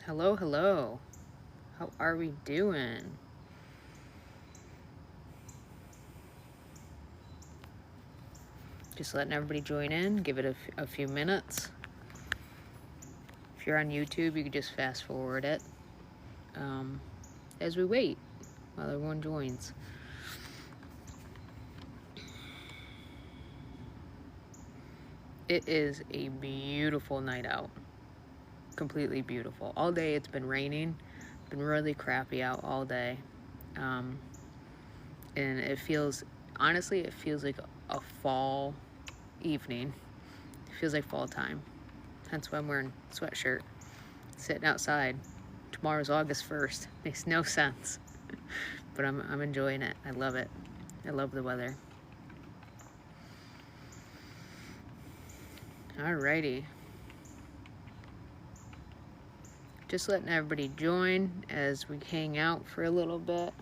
Hello, hello. How are we doing? Just letting everybody join in. Give it a few minutes. If you're on YouTube, you can just fast forward it as we wait while everyone joins. It is a beautiful night out. Completely beautiful. All day it's been raining. Been really crappy out all day. And it feels, honestly, it feels like a fall evening. It feels like fall time. Hence why I'm wearing a sweatshirt. Sitting outside. Tomorrow's August 1st. Makes no sense. But I'm enjoying it. I love it. I love the weather. Alrighty. Just letting everybody join as we hang out for a little bit.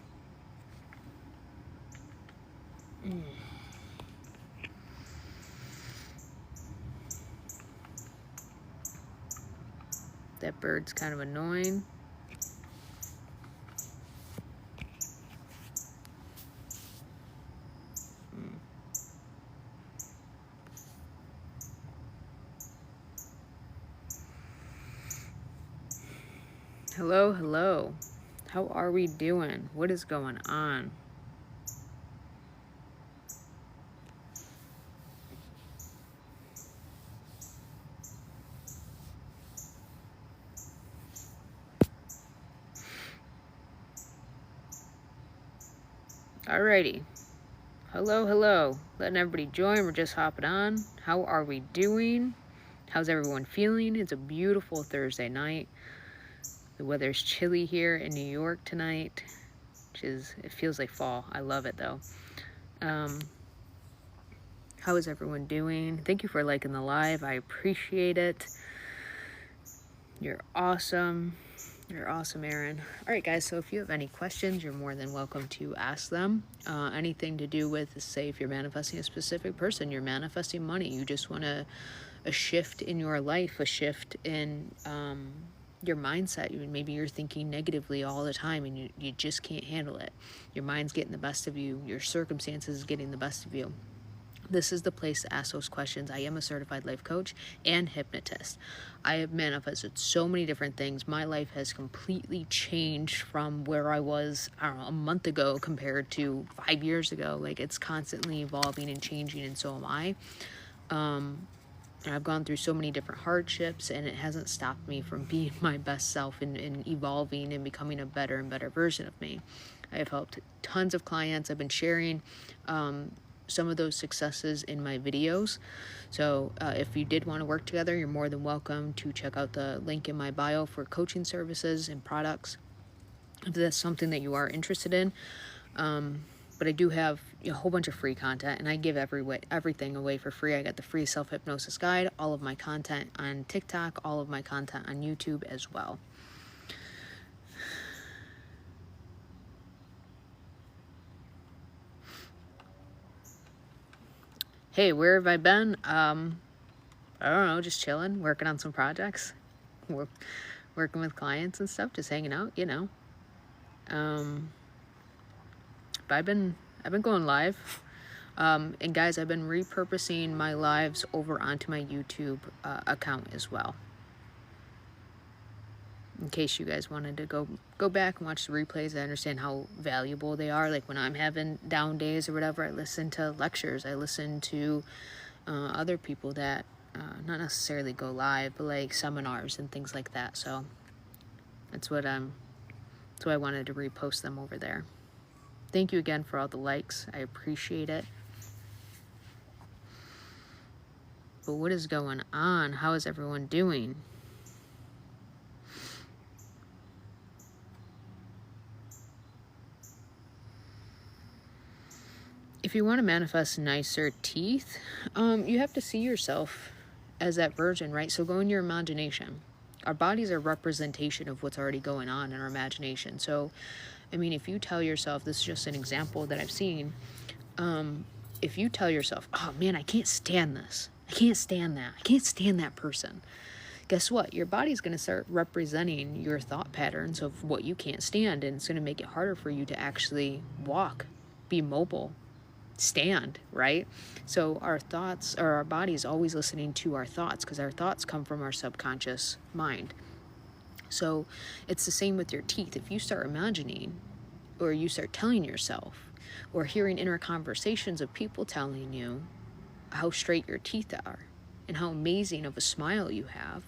That bird's kind of annoying. Hello, hello. How are we doing? What is going on? Alrighty. Hello, hello. Letting everybody join. We're just hopping on. How are we doing? How's everyone feeling? It's a beautiful Thursday night. The weather's chilly here in New York tonight, it feels like fall. I love it though. How is everyone doing? Thank you for liking the live. I appreciate it. You're awesome. You're awesome, Erin. All right, guys, so if you have any questions, you're more than welcome to ask them. Anything to do with, say, if you're manifesting a specific person, you're manifesting money, you just want a shift in your life, a shift in your mindset. Maybe you're thinking negatively all the time and you just can't handle it. Your mind's getting the best of you. Your circumstances is getting the best of you. This is the place to ask those questions. I am a certified life coach and hypnotist. I have manifested so many different things. My life has completely changed from where I was, I don't know, a month ago compared to 5 years ago. Like, it's constantly evolving and changing, and so am I. And I've gone through so many different hardships, and it hasn't stopped me from being my best self and evolving and becoming a better and better version of me. I have helped tons of clients. I've been sharing some of those successes in my videos. So if you did want to work together, you're more than welcome to check out the link in my bio for coaching services and products, if that's something that you are interested in. But I do have a whole bunch of free content, and I give everything away for free. I got the free self-hypnosis guide, all of my content on TikTok, all of my content on YouTube as well. Hey, where have I been? I don't know, just chilling, working on some projects, working with clients and stuff, just hanging out, you know. But I've been going live. And guys, I've been repurposing my lives over onto my YouTube account as well. In case you guys wanted to go back and watch the replays, I understand how valuable they are. Like when I'm having down days or whatever, I listen to lectures. I listen to other people that not necessarily go live, but like seminars and things like that. So that's why I wanted to repost them over there. Thank you again for all the likes. I appreciate it. But what is going on? How is everyone doing? If you want to manifest nicer teeth, you have to see yourself as that version, right? So go in your imagination. Our bodies are a representation of what's already going on in our imagination. So, I mean, if you tell yourself, this is just an example that I've seen, if you tell yourself, oh man, I can't stand this. I can't stand that. I can't stand that person. guess what? Your body's going to start representing your thought patterns of what you can't stand, and it's going to make it harder for you to actually walk, be mobile, stand, right? So our thoughts, or our body's always listening to our thoughts, because our thoughts come from our subconscious mind. So it's the same with your teeth. If you start imagining, or you start telling yourself, or hearing inner conversations of people telling you how straight your teeth are and how amazing of a smile you have,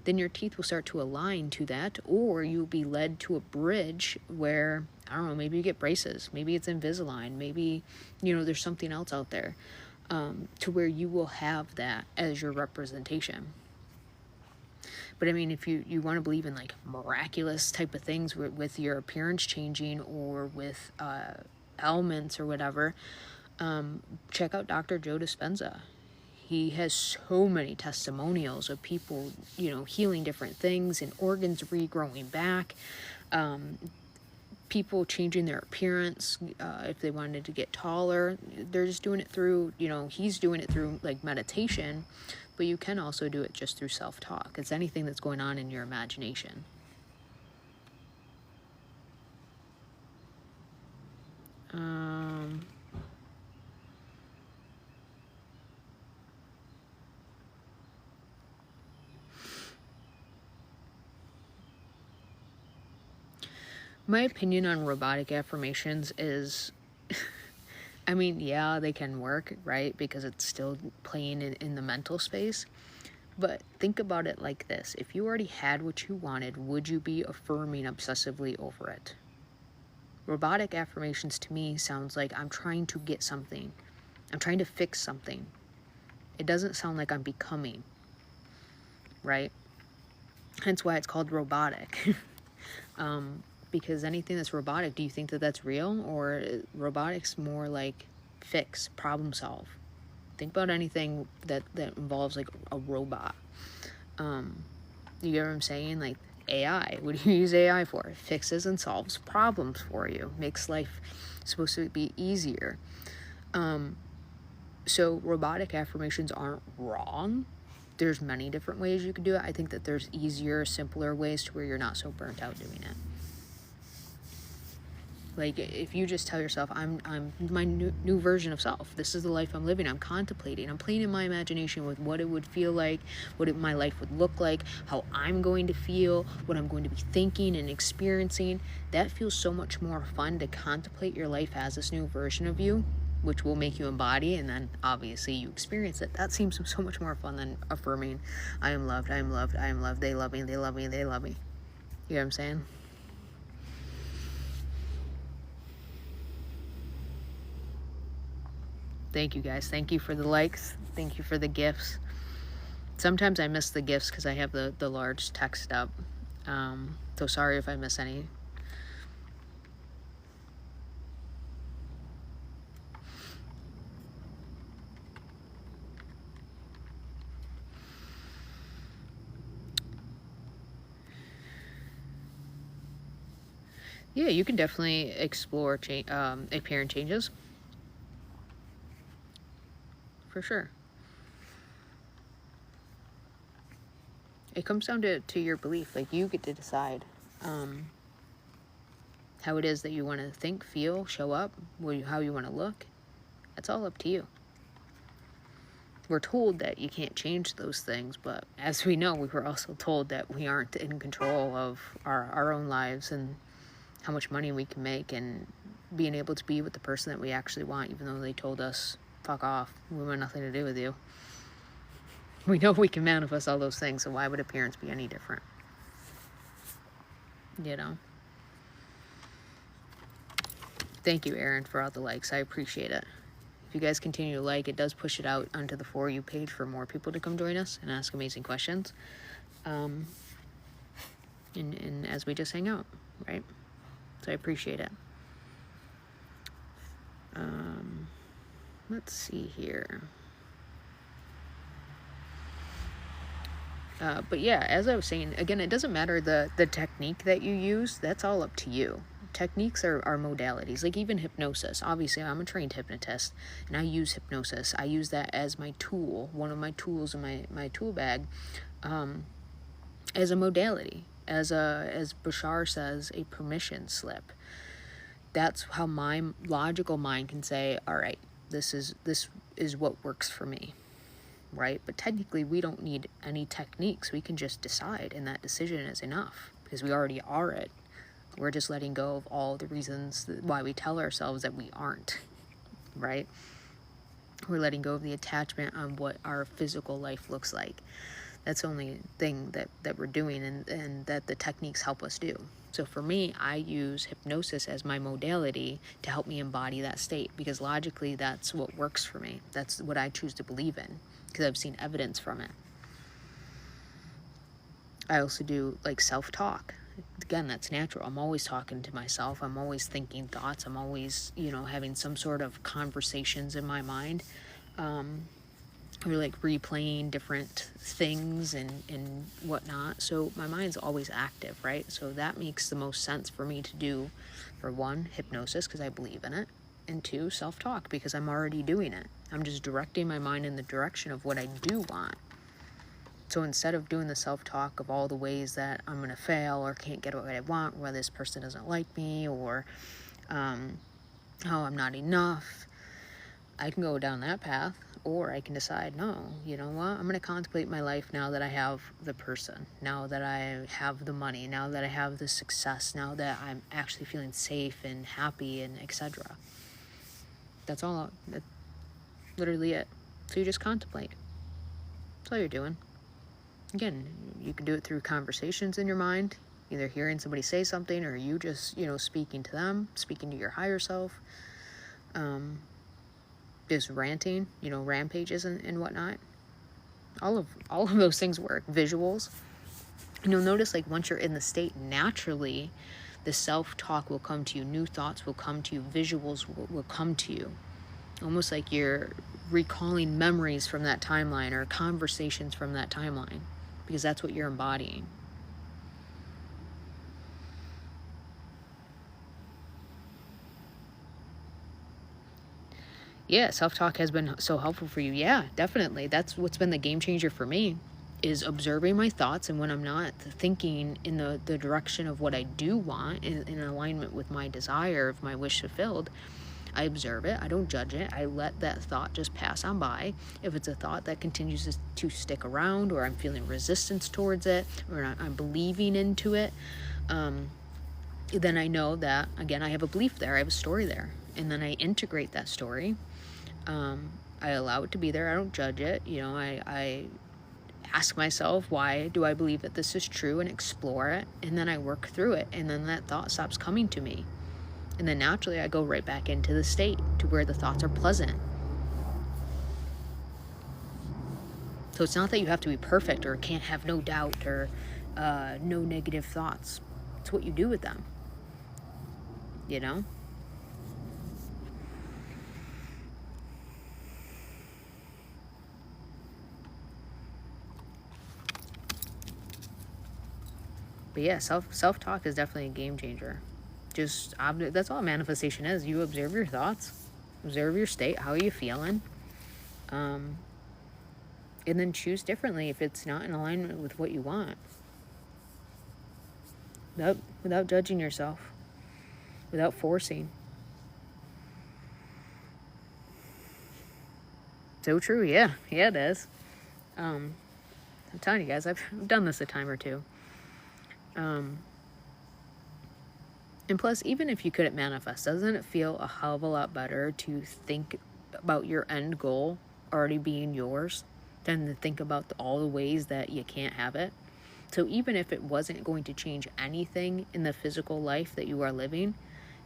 then your teeth will start to align to that, or you'll be led to a bridge where, I don't know, maybe you get braces, maybe it's Invisalign, maybe, there's something else out there, to where you will have that as your representation. But I mean, if you want to believe in like miraculous type of things with your appearance changing, or with ailments or whatever, check out Dr. Joe Dispenza. He has so many testimonials of people, healing different things and organs regrowing back, people changing their appearance, if they wanted to get taller. They're just doing it through, he's doing it through like meditation, but you can also do it just through self-talk. It's anything that's going on in your imagination. My opinion on robotic affirmations is, I mean, yeah, they can work, right? Because it's still playing in the mental space. But think about it like this. If you already had what you wanted, would you be affirming obsessively over it? Robotic affirmations to me sounds like I'm trying to get something. I'm trying to fix something. It doesn't sound like I'm becoming, right? Hence why it's called robotic. Because anything that's robotic, do you think that that's real? Or robotics more like fix, problem solve? Think about anything that involves like a robot. You get what I'm saying? Like AI. What do you use AI for? It fixes and solves problems for you. Makes life supposed to be easier. So robotic affirmations aren't wrong. There's many different ways you can do it. I think that there's easier, simpler ways to where you're not so burnt out doing it. Like, if you just tell yourself, I'm my new version of self. This is the life I'm living. I'm contemplating. I'm playing in my imagination with what it would feel like, my life would look like, how I'm going to feel, what I'm going to be thinking and experiencing. That feels so much more fun to contemplate your life as this new version of you, which will make you embody, and then obviously you experience it. That seems so much more fun than affirming, I am loved, I am loved, I am loved, they love me, they love me, they love me. You know what I'm saying? Thank you guys. Thank you for the likes. Thank you for the gifts. Sometimes I miss the gifts because I have the large text up. So sorry if I miss any. Yeah, you can definitely explore appearance changes. For sure. It comes down to your belief. Like, you get to decide how it is that you want to think, feel, show up, how you want to look. That's all up to you. We're told that you can't change those things, but as we know, we were also told that we aren't in control of our own lives and how much money we can make and being able to be with the person that we actually want, even though they told us, fuck off, we want nothing to do with you. We know we can manifest all those things, so why would appearance be any different? Thank you, Aaron, for all the likes. I appreciate it. If you guys continue to like, it does push it out onto the For You page for more people to come join us and ask amazing questions. And as we just hang out, right? So I appreciate it. Let's see here. But yeah, as I was saying, again, it doesn't matter the technique that you use. That's all up to you. Techniques are modalities, like even hypnosis. Obviously, I'm a trained hypnotist, and I use hypnosis. I use that as my tool, one of my tools in my tool bag, as a modality, as Bashar says, a permission slip. That's how my logical mind can say, all right, this is what works for me, right? But technically, we don't need any techniques. We can just decide, and that decision is enough because we already are it. We're just letting go of all the reasons why we tell ourselves that we aren't, right? We're letting go of the attachment on what our physical life looks like. That's the only thing that we're doing, and that the techniques help us do. So for me, I use hypnosis as my modality to help me embody that state, because logically that's what works for me. That's what I choose to believe in because I've seen evidence from it. I also do like self-talk. Again, that's natural. I'm always talking to myself. I'm always thinking thoughts. I'm always, having some sort of conversations in my mind. Or like replaying different things and whatnot. So my mind's always active, right? So that makes the most sense for me to do, for one, hypnosis, because I believe in it, and two, self-talk, because I'm already doing it. I'm just directing my mind in the direction of what I do want. So instead of doing the self-talk of all the ways that I'm going to fail or can't get what I want, or this person doesn't like me, or how I'm not enough, I can go down that path. Or I can decide, no, you know what? I'm going to contemplate my life now that I have the person, now that I have the money, now that I have the success, now that I'm actually feeling safe and happy and etc. That's literally it. So you just contemplate. That's all you're doing. Again, you can do it through conversations in your mind, either hearing somebody say something or you just, speaking to them, speaking to your higher self. Just ranting, rampages and whatnot. All of those things work. Visuals. And you'll notice, like, once you're in the state, naturally, the self-talk will come to you. New thoughts will come to you. Visuals will come to you. Almost like you're recalling memories from that timeline or conversations from that timeline, because that's what you're embodying. Yeah, self-talk has been so helpful for you. Yeah, definitely. That's what's been the game changer for me, is observing my thoughts. And when I'm not thinking in the direction of what I do want, in alignment with my desire of my wish fulfilled, I observe it. I don't judge it. I let that thought just pass on by. If it's a thought that continues to stick around, or I'm feeling resistance towards it, or I'm believing into it, then I know that, again, I have a belief there. I have a story there. And then I integrate that story. I allow it to be there. I don't judge it. I ask myself, why do I believe that this is true, and explore it. And then I work through it. And then that thought stops coming to me. And then naturally I go right back into the state to where the thoughts are pleasant. So it's not that you have to be perfect or can't have no doubt or no negative thoughts. It's what you do with them. But yeah, self-talk is definitely a game changer. That's all manifestation is. You observe your thoughts, observe your state, how are you feeling, and then choose differently if it's not in alignment with what you want. Without judging yourself, without forcing. So true, yeah, it is. I'm telling you guys, I've done this a time or two. And plus, even if you couldn't manifest, doesn't it feel a hell of a lot better to think about your end goal already being yours than to think about all the ways that you can't have it? So even if it wasn't going to change anything in the physical life that you are living,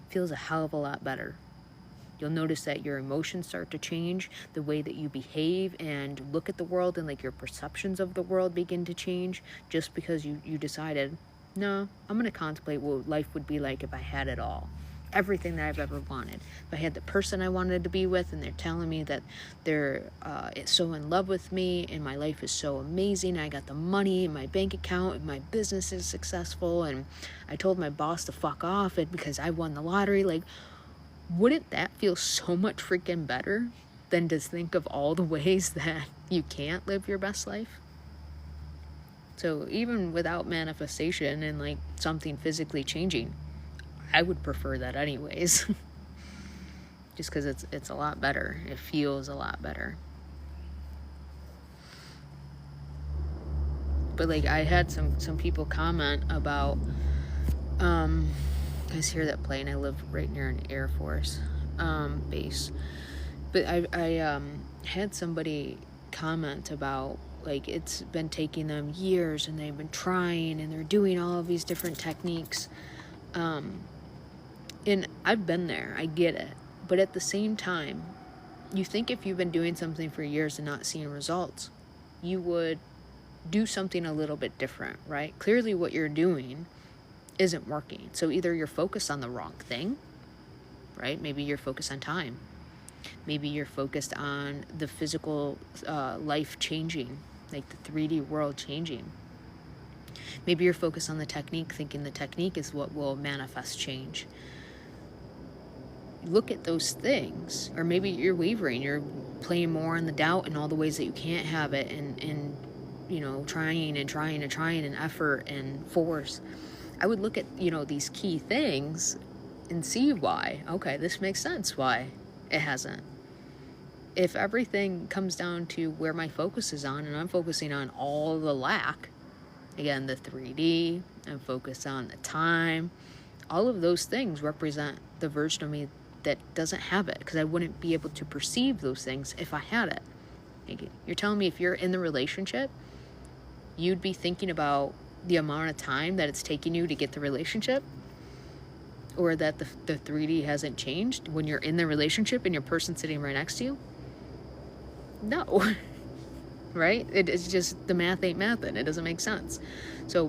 it feels a hell of a lot better. You'll notice that your emotions start to change, the way that you behave and look at the world, and like your perceptions of the world begin to change, just because you decided, no, I'm going to contemplate what life would be like if I had it all. Everything that I've ever wanted. If I had the person I wanted to be with, and they're telling me that they're so in love with me, and my life is so amazing, I got the money in my bank account, and my business is successful, and I told my boss to fuck off because I won the lottery. Like, wouldn't that feel so much freaking better than to think of all the ways that you can't live your best life? So even without manifestation and like something physically changing, I would prefer that anyways. Just because it's a lot better. It feels a lot better. But like I had some people comment about, you guys hear that plane? I live right near an Air Force base. But I had somebody comment about, like, it's been taking them years and they've been trying and they're doing all of these different techniques. And I've been there, I get it. But at the same time, you think if you've been doing something for years and not seeing results, you would do something a little bit different, right? Clearly what you're doing isn't working. So either you're focused on the wrong thing, right? Maybe you're focused on time. Maybe you're focused on the physical life changing, like the 3D world changing. Maybe you're focused on the technique, thinking the technique is what will manifest change. Look at those things. Or maybe you're wavering, you're playing more on the doubt and all the ways that you can't have it, and you know, trying and effort and force. I would look at, you know, these key things and see why. Okay, this makes sense why it hasn't. If everything comes down to where my focus is on, and I'm focusing on all the lack, again, the 3D, I'm focused on the time, all of those things represent the version of me that doesn't have it, because I wouldn't be able to perceive those things if I had it. You're telling me if you're in the relationship, you'd be thinking about the amount of time that it's taking you to get the relationship, or that the 3D hasn't changed when you're in the relationship and your person's sitting right next to you? No. Right? It's just, the math ain't mathin'. It doesn't make sense. So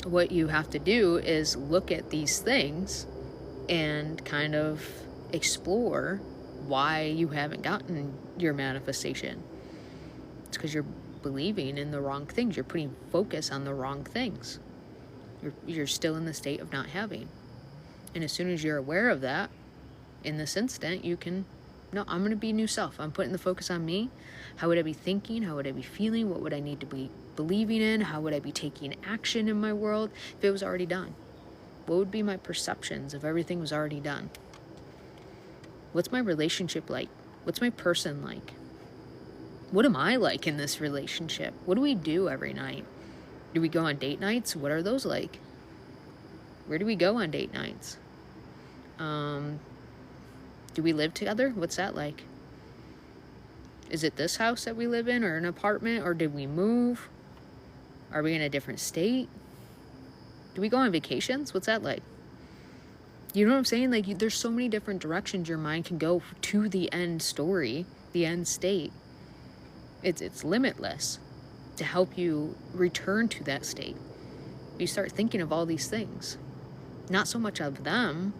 what you have to do is look at these things and kind of explore why you haven't gotten your manifestation. It's because you're believing in the wrong things. You're putting focus on the wrong things. You're still in the state of not having. And as soon as you're aware of that, in this instant, you can, no, I'm going to be new self. I'm putting the focus on me. How would I be thinking? How would I be feeling? What would I need to be believing in? How would I be taking action in my world if it was already done? What would be my perceptions if everything was already done? What's my relationship like? What's my person like? What am I like in this relationship? What do we do every night? Do we go on date nights? What are those like? Where do we go on date nights? Do we live together? What's that like? Is it this house that we live in, or an apartment, or did we move? Are we in a different state? Do we go on vacations? What's that like? You know what I'm saying? Like, there's so many different directions your mind can go to the end story, the end state. It's limitless to help you return to that state. You start thinking of all these things. Not so much of them,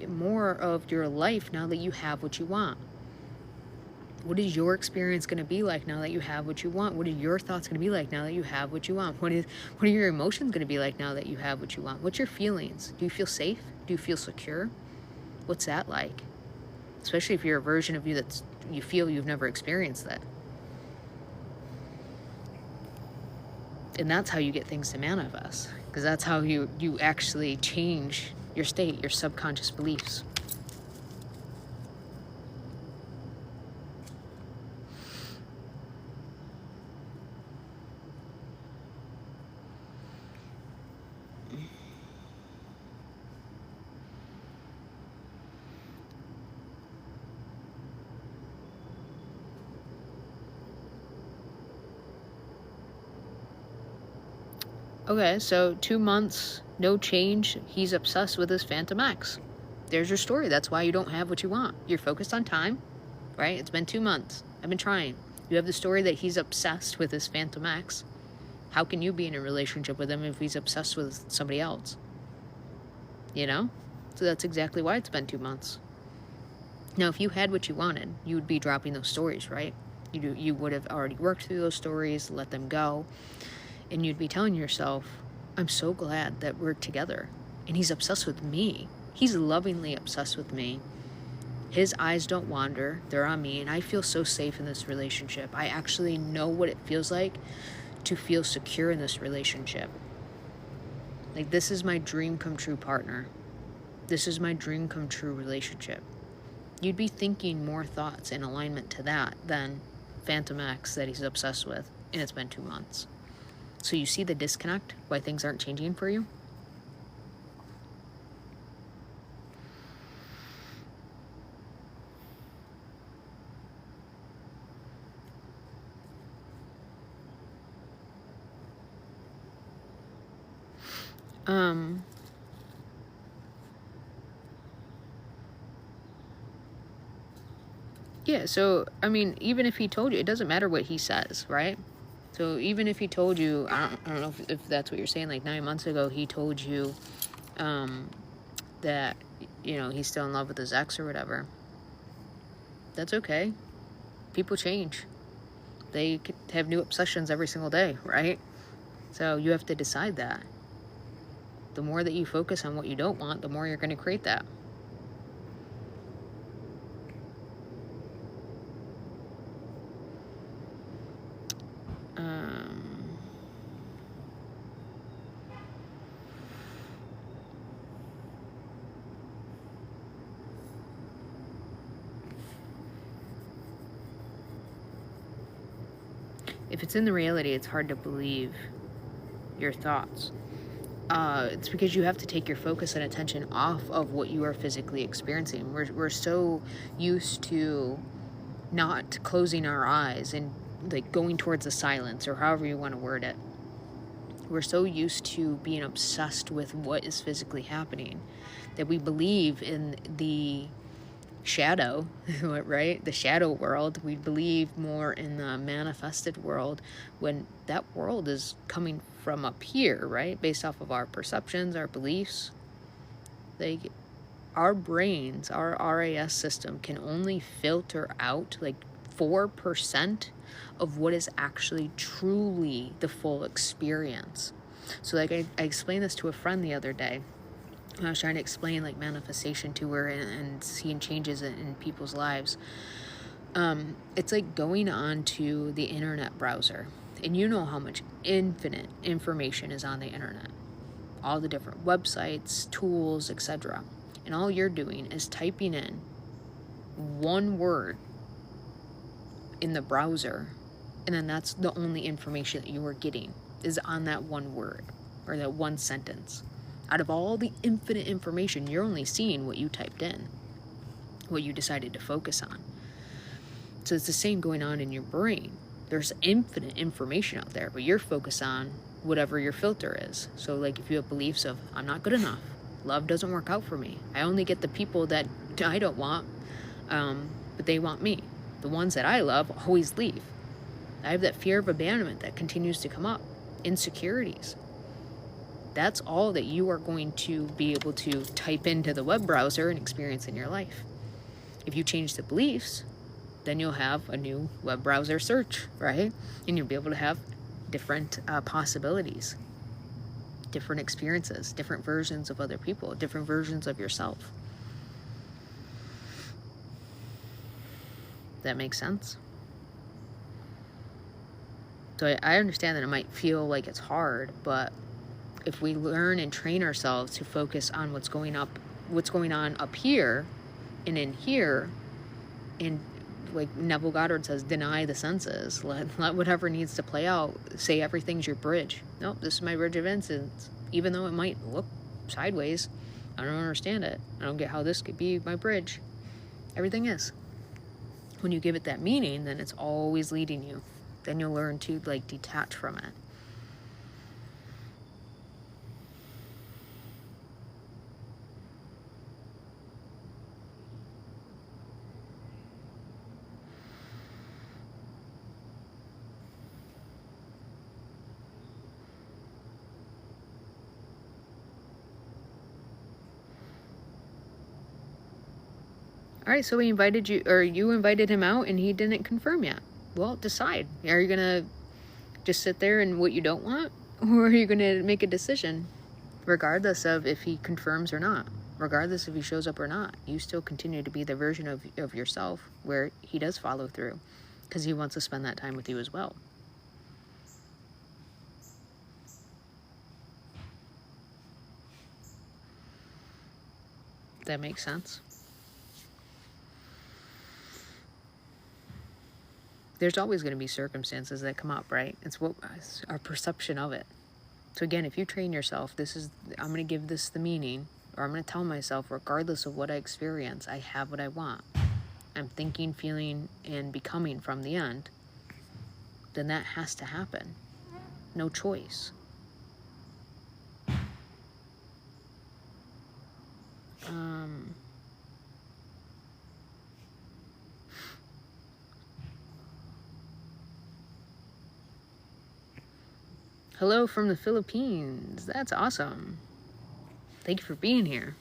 more of your life now that you have what you want. What is your experience going to be like now that you have what you want? What are your thoughts going to be like now that you have what you want? What are your emotions going to be like now that you have what you want? What's your feelings? Do you feel safe? Do you feel secure? What's that like? Especially if you're a version of you that you feel you've never experienced that. And that's how you get things to manifest, because that's how you actually change your state, your subconscious beliefs. Okay, so 2 months, no change. He's obsessed with his Phantom X. There's your story. That's why you don't have what you want. You're focused on time, right? It's been 2 months. I've been trying. You have the story that he's obsessed with his Phantom X. How can you be in a relationship with him if he's obsessed with somebody else? You know? So that's exactly why it's been 2 months. Now, if you had what you wanted, you would be dropping those stories, right? You would have already worked through those stories, let them go. And you'd be telling yourself, I'm so glad that we're together. And he's obsessed with me. He's lovingly obsessed with me. His eyes don't wander. They're on me. And I feel so safe in this relationship. I actually know what it feels like to feel secure in this relationship. Like, this is my dream come true partner. This is my dream come true relationship. You'd be thinking more thoughts in alignment to that than Phantom X that he's obsessed with, and it's been 2 months. So you see the disconnect, why things aren't changing for you? Yeah, so, I mean, even if he told you, it doesn't matter what he says, right? So even if he told you, I don't know if that's what you're saying, like 9 months ago, he told you that, you know, he's still in love with his ex or whatever. That's okay. People change. They could have new obsessions every single day, right? So you have to decide that. The more that you focus on what you don't want, the more you're going to create that. If it's in the reality, it's hard to believe your thoughts. It's because you have to take your focus and attention off of what you are physically experiencing. We're so used to not closing our eyes and like going towards the silence, or however you want to word it. We're so used to being obsessed with what is physically happening that we believe in the shadow, right? The shadow world. We believe more in the manifested world when that world is coming from up here, right? Based off of our perceptions, our beliefs. Like, our brains, our RAS system can only filter out like 4% of what is actually truly the full experience. So like I explained this to a friend the other day. I was trying to explain like manifestation to her and seeing changes in people's lives. It's like going on to the internet browser, and you know how much infinite information is on the internet. All the different websites, tools, etc. And all you're doing is typing in one word in the browser, and then that's the only information that you are getting is on that one word or that one sentence. Out of all the infinite information, you're only seeing what you typed in, what you decided to focus on. So it's the same going on in your brain. There's infinite information out there, but you're focused on whatever your filter is. So like if you have beliefs of, I'm not good enough, love doesn't work out for me, I only get the people that I don't want, but they want me. The ones that I love always leave. I have that fear of abandonment that continues to come up. Insecurities. That's all that you are going to be able to type into the web browser and experience in your life. If you change the beliefs, then you'll have a new web browser search, right? And you'll be able to have different possibilities, different experiences, different versions of other people, different versions of yourself. That makes sense? So I understand that it might feel like it's hard, but if we learn and train ourselves to focus on what's going on up here and in here, and like Neville Goddard says, deny the senses, let whatever needs to play out, say everything's your bridge. Nope, this is my bridge of instance. Even though it might look sideways, I don't understand it. I don't get how this could be my bridge. Everything is. When you give it that meaning, then it's always leading you. Then you'll learn to like detach from it. All right, so we invited you, or you invited him out and he didn't confirm yet. Well, decide. Are you going to just sit there and what you don't want? Or are you going to make a decision regardless of if he confirms or not? Regardless if he shows up or not, you still continue to be the version of yourself where he does follow through because he wants to spend that time with you as well. that makes sense. There's always going to be circumstances that come up, right? It's our perception of it. So again, if you train yourself, I'm going to give this the meaning, or I'm going to tell myself, regardless of what I experience, I have what I want. I'm thinking, feeling, and becoming from the end. Then that has to happen. No choice. Hello from the Philippines. That's awesome. Thank you for being here.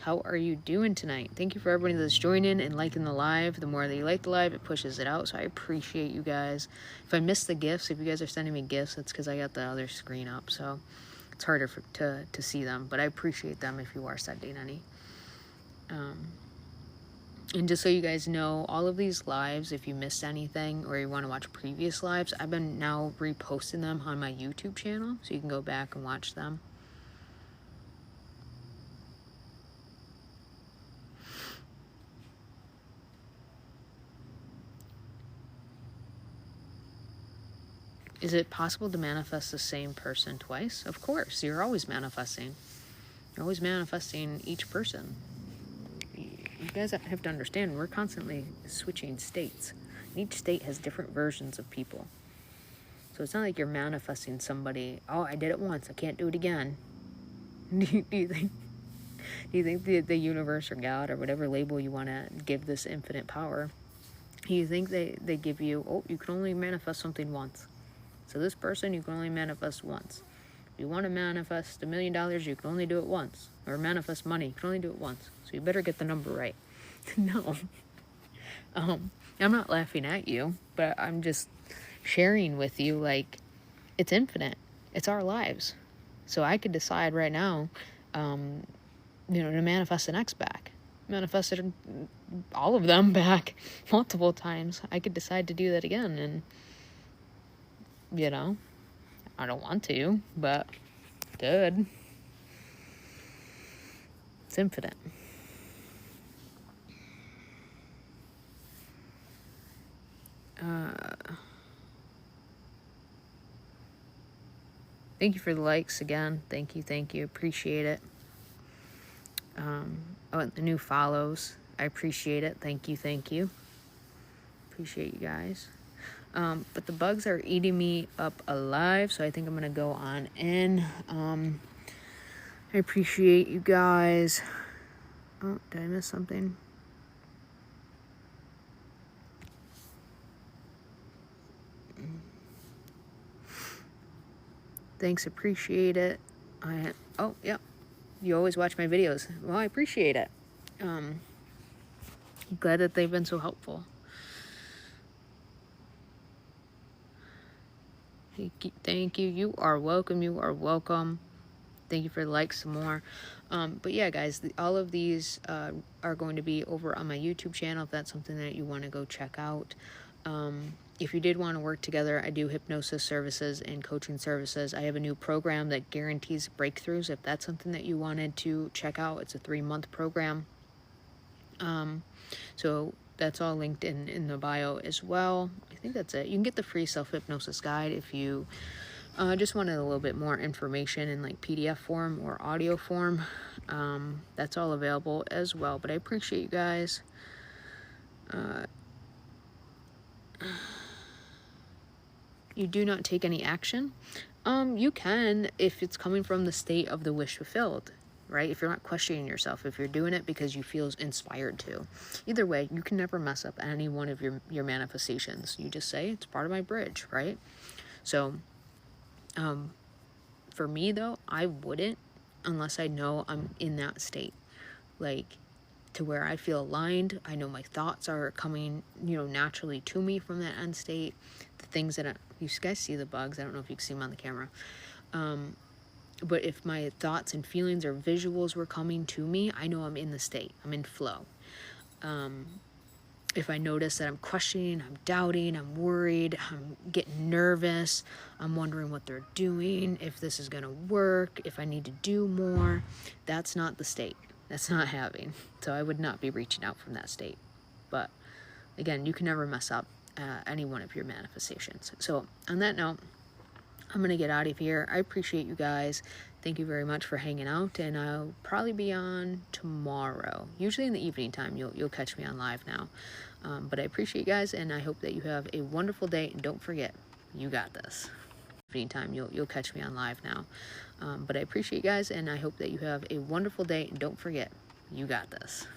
How are you doing tonight? Thank you for everybody that's joining and liking the live. The more that you like the live, it pushes it out. So I appreciate you guys. If I missed the gifts, if you guys are sending me gifts, it's because I got the other screen up. So it's harder to see them. But I appreciate them if you are sending any. And just so you guys know, all of these lives, if you missed anything or you want to watch previous lives, I've been now reposting them on my YouTube channel. So you can go back and watch them. Is it possible to manifest the same person twice? Of course, you're always manifesting. You're always manifesting each person. You guys have to understand, we're constantly switching states. Each state has different versions of people. So it's not like you're manifesting somebody, oh, I did it once, I can't do it again. Do you think the universe or God or whatever label you want to give this infinite power, do you think they give you, oh, you can only manifest something once. So this person, you can only manifest once. If you want to manifest $1 million, you can only do it once. Or manifest money, you can only do it once. So you better get the number right. No. I'm not laughing at you, but I'm just sharing with you, like, it's infinite. It's our lives. So I could decide right now, to manifest an ex back. Manifested all of them back multiple times. I could decide to do that again, and I don't want to, but good. It's infinite. Thank you for the likes again. Thank you. Appreciate it. The new follows. I appreciate it. Thank you. Appreciate you guys. But the bugs are eating me up alive, so I think I'm gonna go on in. I appreciate you guys. Oh, did I miss something? Thanks, appreciate it. Yep. You always watch my videos. Well, I appreciate it. Glad that they've been so helpful. Thank you. You are welcome. Thank you for the likes some more. But yeah, guys, all of these are going to be over on my YouTube channel if that's something that you want to go check out. If you did want to work together, I do hypnosis services and coaching services. I have a new program that guarantees breakthroughs. If that's something that you wanted to check out, it's a 3-month program. So that's all linked in the bio as well. I think that's it. You can get the free self-hypnosis guide if you just wanted a little bit more information in like PDF form or audio form. That's all available as well. But I appreciate you guys. You do not take any action. You can if it's coming from the state of the wish fulfilled, right? If you're not questioning yourself, if you're doing it because you feel inspired to. Either way, you can never mess up any one of your manifestations. You just say, it's part of my bridge, right? So, for me though, I wouldn't unless I know I'm in that state. Like, to where I feel aligned. I know my thoughts are coming, naturally to me from that end state. The things that you guys see the bugs. I don't know if you can see them on the camera. But if my thoughts and feelings or visuals were coming to me, I know I'm in the state. I'm in flow. If I notice that I'm questioning, I'm doubting, I'm worried, I'm getting nervous, I'm wondering what they're doing, if this is going to work, if I need to do more, that's not the state. That's not having. So I would not be reaching out from that state. But again, you can never mess up any one of your manifestations. So on that note, I'm going to get out of here. I appreciate you guys. Thank you very much for hanging out, and I'll probably be on tomorrow. Usually in the evening time, you'll catch me on live now. But I appreciate you guys, and I hope that you have a wonderful day, and don't forget, you got this. Evening time, you'll catch me on live now. But I appreciate you guys, and I hope that you have a wonderful day, and don't forget, you got this.